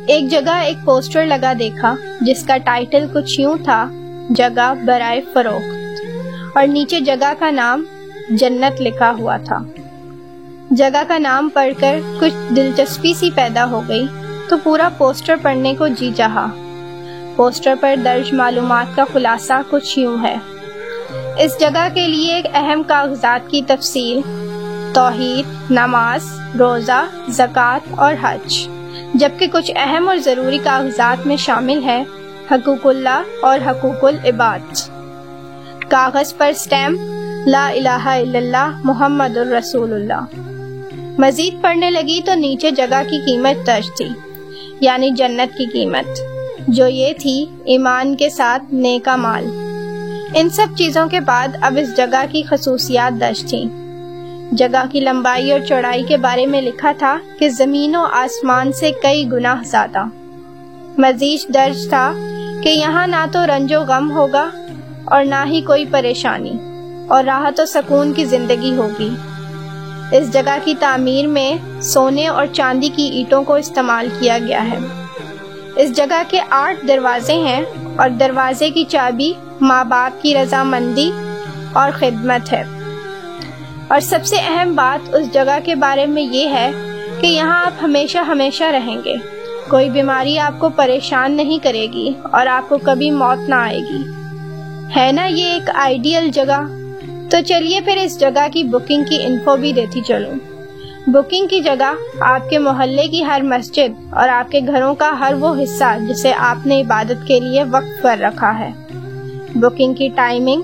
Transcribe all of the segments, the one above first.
ایک جگہ ایک پوسٹر لگا دیکھا جس کا ٹائٹل کچھ یوں تھا، جگہ برائے فروخت، اور نیچے جگہ کا نام جنت لکھا ہوا تھا۔ جگہ کا نام پڑھ کر کچھ دلچسپی سی پیدا ہو گئی تو پورا پوسٹر پڑھنے کو جی چاہا۔ پوسٹر پر درج معلومات کا خلاصہ کچھ یوں ہے: اس جگہ کے لیے ایک اہم کاغذات کی تفصیل: توحید، نماز، روزہ، زکوٰۃ اور حج، جبکہ کچھ اہم اور ضروری کاغذات میں شامل ہے حقوق اللہ اور حقوق العباد۔ کاغذ پر سٹیمپ: لا الہ الا اللہ محمد الرسول اللہ۔ مزید پڑھنے لگی تو نیچے جگہ کی قیمت درج تھی، یعنی جنت کی قیمت، جو یہ تھی ایمان کے ساتھ نیک اعمال۔ ان سب چیزوں کے بعد اب اس جگہ کی خصوصیات درج تھیں۔ جگہ کی لمبائی اور چوڑائی کے بارے میں لکھا تھا کہ زمین و آسمان سے کئی گنا زیادہ۔ مزید درج تھا کہ یہاں نہ تو رنج و غم ہوگا اور نہ ہی کوئی پریشانی، اور راحت و سکون کی زندگی ہوگی۔ اس جگہ کی تعمیر میں سونے اور چاندی کی اینٹوں کو استعمال کیا گیا ہے۔ اس جگہ کے 8 دروازے ہیں اور دروازے کی چابی ماں باپ کی رضامندی اور خدمت ہے۔ اور سب سے اہم بات اس جگہ کے بارے میں یہ ہے کہ یہاں آپ ہمیشہ ہمیشہ رہیں گے، کوئی بیماری آپ کو پریشان نہیں کرے گی اور آپ کو کبھی موت نہ آئے گی۔ ہے نا یہ ایک آئیڈیل جگہ؟ تو چلیے پھر اس جگہ کی بکنگ کی انفو بھی دیتی چلوں۔ بکنگ کی جگہ آپ کے محلے کی ہر مسجد اور آپ کے گھروں کا ہر وہ حصہ جسے آپ نے عبادت کے لیے وقف کر رکھا ہے۔ بکنگ کی ٹائمنگ: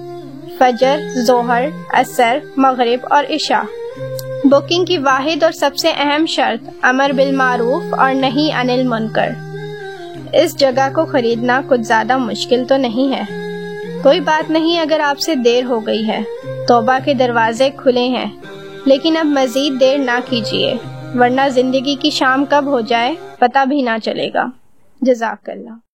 فجر، ظہر، عصر، مغرب اور عشاء۔ بکنگ کی واحد اور سب سے اہم شرط: امر بالمعروف اور نہی عن المنکر۔ اس جگہ کو خریدنا کچھ زیادہ مشکل تو نہیں ہے۔ کوئی بات نہیں اگر آپ سے دیر ہو گئی ہے، توبہ کے دروازے کھلے ہیں، لیکن اب مزید دیر نہ کیجیے، ورنہ زندگی کی شام کب ہو جائے پتہ بھی نہ چلے گا۔ جزاک اللہ۔